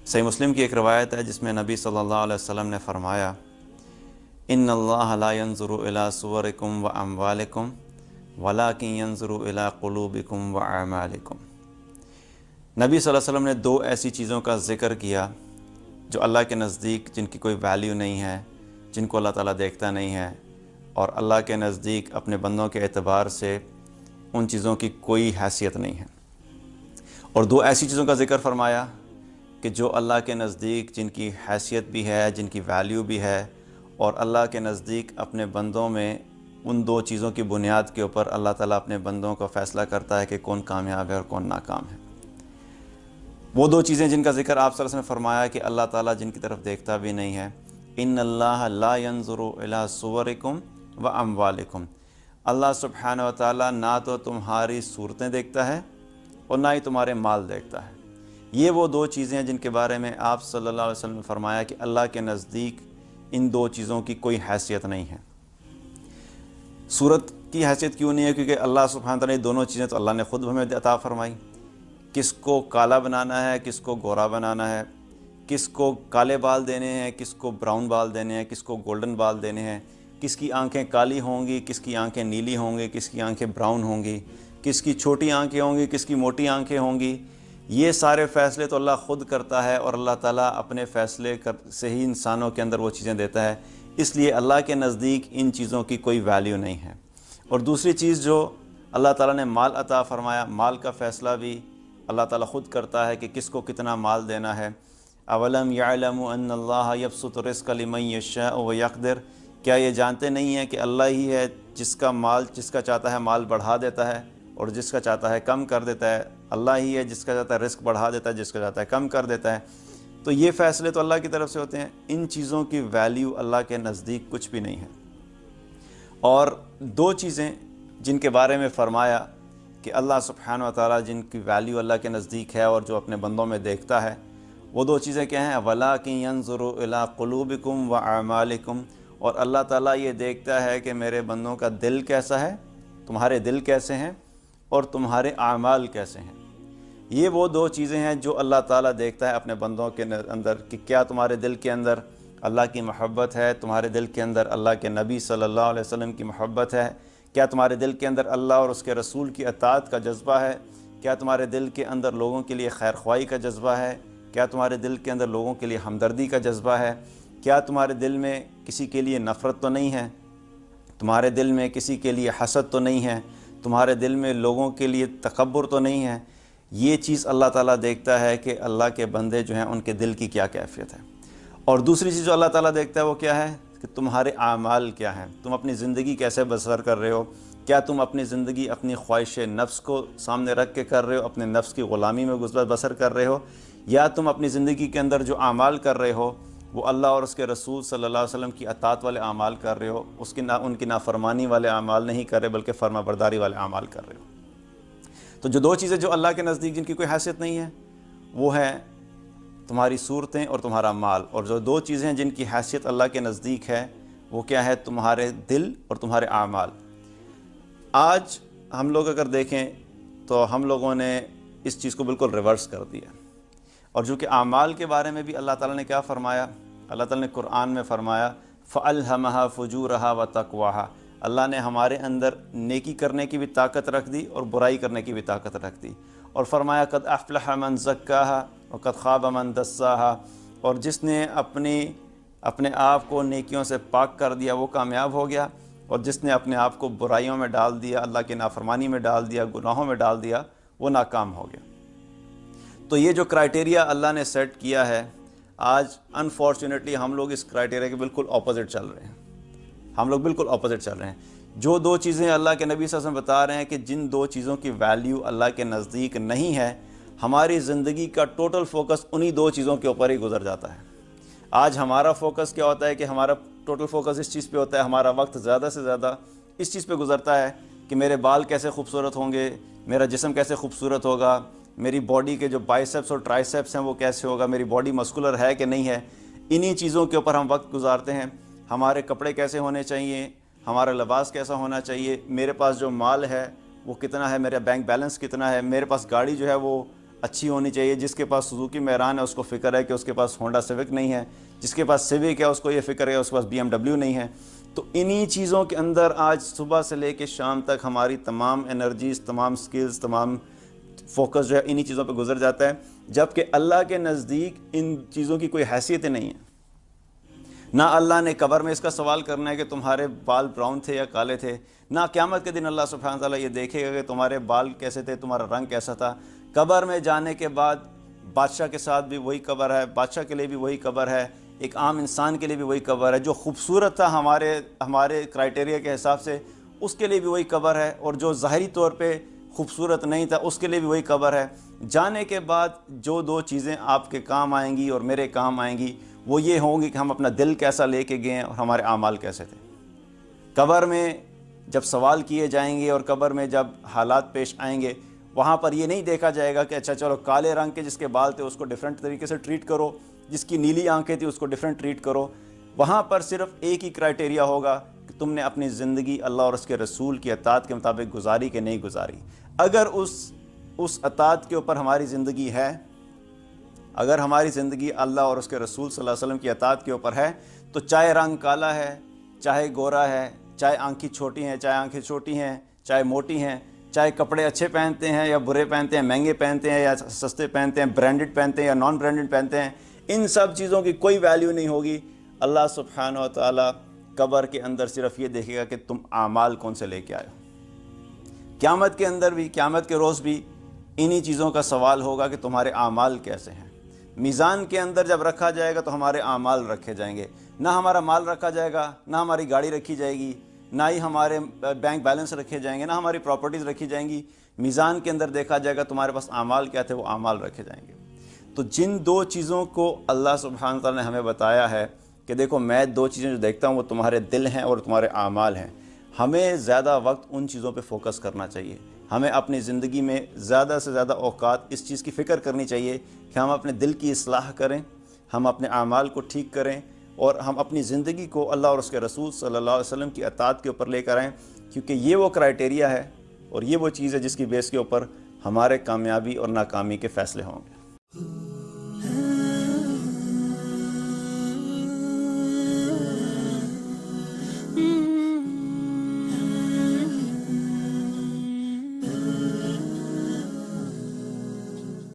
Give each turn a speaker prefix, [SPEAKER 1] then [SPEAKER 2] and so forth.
[SPEAKER 1] صحیح مسلم کی ایک روایت ہے جس میں نبی صلی اللہ علیہ وسلم نے فرمایا ان اللہ لا ينظر الى صورکم و اموالکم ولکن ينظر الى قلوبکم و اعمالکم۔ نبی صلی اللہ علیہ وسلم نے دو ایسی چیزوں کا ذکر کیا جو اللہ کے نزدیک جن کی کوئی ویلیو نہیں ہے، جن کو اللہ تعالیٰ دیکھتا نہیں ہے، اور اللہ کے نزدیک اپنے بندوں کے اعتبار سے ان چیزوں کی کوئی حیثیت نہیں ہے۔ اور دو ایسی چیزوں کا ذکر فرمایا کہ جو اللہ کے نزدیک جن کی حیثیت بھی ہے، جن کی ویلیو بھی ہے، اور اللہ کے نزدیک اپنے بندوں میں ان دو چیزوں کی بنیاد کے اوپر اللہ تعالیٰ اپنے بندوں کا فیصلہ کرتا ہے کہ کون کامیاب ہے اور کون ناکام ہے۔ وہ دو چیزیں جن کا ذکر آپ صلی اللہ علیہ وسلم نے فرمایا کہ اللہ تعالیٰ جن کی طرف دیکھتا بھی نہیں ہے، ان اللہ لا ينظر الى صورکم و اموالکم، اللہ سبحانہ و تعالیٰ نہ تو تمہاری صورتیں دیکھتا ہے اور نہ ہی تمہارے مال دیکھتا ہے۔ یہ وہ دو چیزیں ہیں جن کے بارے میں آپ صلی اللہ علیہ وسلم نے فرمایا کہ اللہ کے نزدیک ان دو چیزوں کی کوئی حیثیت نہیں ہے۔ صورت کی حیثیت کیوں نہیں ہے؟ کیونکہ اللہ سبحانہ تعالیٰ نے دونوں چیزیں تو اللہ نے خود ہمیں عطا فرمائی۔ کس کو کالا بنانا ہے، کس کو گورا بنانا ہے، کس کو کالے بال دینے ہیں، کس کو براؤن بال دینے ہیں، کس کو گولڈن بال دینے ہیں، کس کی آنکھیں کالی ہوں گی، کس کی آنکھیں نیلی ہوں گی، کس کی آنکھیں براؤن ہوں گی، کس کی چھوٹی آنکھیں ہوں گی، کس کی موٹی آنکھیں ہوں گی۔ یہ سارے فیصلے تو اللہ خود کرتا ہے، اور اللہ تعالیٰ اپنے فیصلے سے ہی انسانوں کے اندر وہ چیزیں دیتا ہے، اس لیے اللہ کے نزدیک ان چیزوں کی کوئی ویلیو نہیں ہے۔ اور دوسری چیز جو اللہ تعالیٰ نے مال عطا فرمایا، مال کا فیصلہ بھی اللہ تعالیٰ خود کرتا ہے کہ کس کو کتنا مال دینا ہے۔ اولم یعلموا ان اللہ یبسط الرزق لمن یشاء ویقدر، کیا یہ جانتے نہیں ہیں کہ اللہ ہی ہے جس کا چاہتا ہے مال بڑھا دیتا ہے اور جس کا چاہتا ہے کم کر دیتا ہے، اللہ ہی ہے جس کا چاہتا ہے رزق بڑھا دیتا ہے، جس کا چاہتا ہے کم کر دیتا ہے۔ تو یہ فیصلے تو اللہ کی طرف سے ہوتے ہیں، ان چیزوں کی ویلیو اللہ کے نزدیک کچھ بھی نہیں ہے۔ اور دو چیزیں جن کے بارے میں فرمایا کہ اللہ سبحانہ و تعالیٰ جن کی ویلیو اللہ کے نزدیک ہے اور جو اپنے بندوں میں دیکھتا ہے، وہ دو چیزیں کیا ہیں؟ وَلَٰكِن يَنظُرُ إِلَىٰ قُلُوبِكُمْ وَأَعْمَالِكُمْ، اور اللہ تعالیٰ یہ دیکھتا ہے کہ میرے بندوں کا دل کیسا ہے، تمہارے دل کیسے ہیں اور تمہارے اعمال کیسے ہیں۔ یہ وہ دو چیزیں ہیں جو اللہ تعالیٰ دیکھتا ہے اپنے بندوں کے اندر، کہ کیا تمہارے دل کے اندر اللہ کی محبت ہے، تمہارے دل کے اندر اللہ کے نبی صلی اللہ علیہ وسلم کی محبت ہے، کیا تمہارے دل کے اندر اللہ اور اس کے رسول کی اطاعت کا جذبہ ہے، کیا تمہارے دل کے اندر لوگوں کے لیے خیر خواہی کا جذبہ ہے، کیا تمہارے دل کے اندر لوگوں کے لیے ہمدردی کا جذبہ ہے، کیا تمہارے دل میں کسی کے لیے نفرت تو نہیں ہے، تمہارے دل میں کسی کے لیے حسد تو نہیں ہے، تمہارے دل میں لوگوں کے لیے تکبر تو نہیں ہے۔ یہ چیز اللہ تعالیٰ دیکھتا ہے کہ اللہ کے بندے جو ہیں ان کے دل کی کیا کیفیت ہے۔ اور دوسری چیز جو اللہ تعالیٰ دیکھتا ہے وہ کیا ہے کہ تمہارے اعمال کیا ہیں، تم اپنی زندگی کیسے بسر کر رہے ہو، کیا تم اپنی زندگی اپنی خواہش نفس کو سامنے رکھ کے کر رہے ہو، اپنے نفس کی غلامی میں بسر کر رہے ہو، یا تم اپنی زندگی کے اندر جو اعمال کر رہے ہو وہ اللہ اور اس کے رسول صلی اللہ علیہ وسلم کی اطاعت والے اعمال کر رہے ہو، ان کی نافرمانی والے اعمال نہیں کر رہے بلکہ فرما برداری والے اعمال کر رہے ہو۔ تو جو دو چیزیں جو اللہ کے نزدیک جن کی کوئی حیثیت نہیں ہے وہ ہے تمہاری صورتیں اور تمہارا مال، اور جو دو چیزیں جن کی حیثیت اللہ کے نزدیک ہے وہ کیا ہے؟ تمہارے دل اور تمہارے اعمال۔ آج ہم لوگ اگر دیکھیں تو ہم لوگوں نے اس چیز کو بالکل ریورس کر دیا، اور جو کہ اعمال کے بارے میں بھی اللہ تعالیٰ نے کیا فرمایا؟ اللہ تعالیٰ نے قرآن میں فرمایا فَأَلْهَمَهَا فُجُورَهَا وَتَقْوَاهَا، اللہ نے ہمارے اندر نیکی کرنے کی بھی طاقت رکھ دی اور برائی کرنے کی بھی طاقت رکھ دی، اور فرمایا قَدْ أَفْلَحَ مَنْ زَكَّاهَا وَقَدْ خَابَ مَنْ دَسَّاهَا، اور جس نے اپنے آپ کو نیکیوں سے پاک کر دیا وہ کامیاب ہو گیا، اور جس نے اپنے آپ کو برائیوں میں ڈال دیا، اللہ کی نافرمانی میں ڈال دیا، گناہوں میں ڈال دیا، وہ ناکام ہو گیا۔ تو یہ جو کرائٹیریا اللہ نے سیٹ کیا ہے، آج انفارچونیٹلی ہم لوگ اس کرائٹیریا کے بالکل اپوزٹ چل رہے ہیں، ہم لوگ بالکل اپوزٹ چل رہے ہیں۔ جو دو چیزیں اللہ کے نبی صلی اللہ علیہ وسلم بتا رہے ہیں کہ جن دو چیزوں کی ویلیو اللہ کے نزدیک نہیں ہے، ہماری زندگی کا ٹوٹل فوکس انہی دو چیزوں کے اوپر ہی گزر جاتا ہے۔ آج ہمارا فوکس کیا ہوتا ہے کہ ہمارا ٹوٹل فوکس اس چیز پہ ہوتا ہے، ہمارا وقت زیادہ سے زیادہ اس چیز پہ گزرتا ہے کہ میرے بال کیسے خوبصورت ہوں گے، میرا جسم کیسے خوبصورت ہوگا، میری باڈی کے جو بائیسیپس اور ٹرائیسیپس ہیں وہ کیسے ہوگا، میری باڈی مسکولر ہے کہ نہیں ہے، انہی چیزوں کے اوپر ہم وقت گزارتے ہیں۔ ہمارے کپڑے کیسے ہونے چاہیے، ہمارا لباس کیسا ہونا چاہیے، میرے پاس جو مال ہے وہ کتنا ہے، میرا بینک بیلنس کتنا ہے، میرے پاس گاڑی جو ہے وہ اچھی ہونی چاہیے. جس کے پاس سوزوکی میران ہے اس کو فکر ہے کہ اس کے پاس ہونڈا سیوک نہیں ہے, جس کے پاس سیوک ہے اس کو یہ فکر ہے اس کے پاس BMW نہیں ہے. تو انہی چیزوں کے اندر آج صبح سے لے کے شام تک ہماری تمام انرجیز, تمام سکلز, تمام فوکس جو ہے انہی چیزوں پہ گزر جاتا ہے, جبکہ اللہ کے نزدیک ان چیزوں کی کوئی حیثیت نہیں ہے. نہ اللہ نے قبر میں اس کا سوال کرنا ہے کہ تمہارے بال براؤن تھے یا کالے تھے, نہ قیامت کے دن اللہ سبحانہ تعالیٰ یہ دیکھے گا کہ تمہارے بال کیسے تھے, تمہارا رنگ کیسا تھا. قبر میں جانے کے بعد بادشاہ کے ساتھ بھی وہی قبر ہے, بادشاہ کے لیے بھی وہی قبر ہے, ایک عام انسان کے لیے بھی وہی قبر ہے. جو خوبصورت تھا ہمارے کرائٹیریا کے حساب سے اس کے لیے بھی وہی قبر ہے, اور جو ظاہری طور پہ خوبصورت نہیں تھا اس کے لیے بھی وہی قبر ہے. جانے کے بعد جو دو چیزیں آپ کے کام آئیں گی اور میرے کام آئیں گی وہ یہ ہوں گی کہ ہم اپنا دل کیسا لے کے گئے اور ہمارے اعمال کیسے تھے. قبر میں جب سوال کیے جائیں گے اور قبر میں جب حالات پیش آئیں گے, وہاں پر یہ نہیں دیکھا جائے گا کہ اچھا چلو کالے رنگ کے جس کے بال تھے اس کو ڈیفرنٹ طریقے سے ٹریٹ کرو, جس کی نیلی آنکھیں تھی اس کو ڈیفرنٹ ٹریٹ کرو. وہاں پر صرف ایک ہی کرائٹیریا ہوگا کہ تم نے اپنی زندگی اللہ اور اس کے رسول کی اطاعت کے مطابق گزاری کہ نہیں گزاری. اگر اس اطاعت کے اوپر ہماری زندگی ہے, اگر ہماری زندگی اللہ اور اس کے رسول صلی اللہ علیہ وسلم کی اطاعت کے اوپر ہے, تو چاہے رنگ کالا ہے, چاہے گورا ہے, چاہے آنکھیں چھوٹی ہیں, چاہے آنکھیں چھوٹی ہیں, چاہے موٹی ہیں, چاہے کپڑے اچھے پہنتے ہیں یا برے پہنتے ہیں, مہنگے پہنتے ہیں یا سستے پہنتے ہیں, برانڈڈ پہنتے ہیں یا نان برانڈڈ پہنتے ہیں, ان سب چیزوں کی کوئی ویلیو نہیں ہوگی. اللہ سبحانہ و تعالیٰ قبر کے اندر صرف یہ دیکھے گا کہ تم اعمال کون سے لے کے آئے ہو. قیامت کے اندر بھی, قیامت کے روز بھی انہی چیزوں کا سوال ہوگا کہ تمہارے اعمال کیسے ہیں. میزان کے اندر جب رکھا جائے گا تو ہمارے اعمال رکھے جائیں گے, نہ ہمارا مال رکھا جائے گا, نہ ہماری گاڑی رکھی جائے گی, نہ ہی ہمارے بینک بیلنس رکھے جائیں گے, نہ ہماری پراپرٹیز رکھی جائیں گی. میزان کے اندر دیکھا جائے گا تمہارے پاس اعمال کیا تھے, وہ اعمال رکھے جائیں گے. تو جن دو چیزوں کو اللہ سبحانہ تعالیٰ نے ہمیں بتایا ہے کہ دیکھو میں دو چیزیں جو دیکھتا ہوں وہ تمہارے دل ہیں اور تمہارے اعمال ہیں, ہمیں زیادہ وقت ان چیزوں پہ فوکس کرنا چاہیے. ہمیں اپنی زندگی میں زیادہ سے زیادہ اوقات اس چیز کی فکر کرنی چاہیے کہ ہم اپنے دل کی اصلاح کریں, ہم اپنے اعمال کو ٹھیک کریں, اور ہم اپنی زندگی کو اللہ اور اس کے رسول صلی اللہ علیہ وسلم کی اطاعت کے اوپر لے کر آئیں, کیونکہ یہ وہ کرائٹیریا ہے اور یہ وہ چیز ہے جس کی بیس کے اوپر ہمارے کامیابی اور ناکامی کے فیصلے ہوں گے.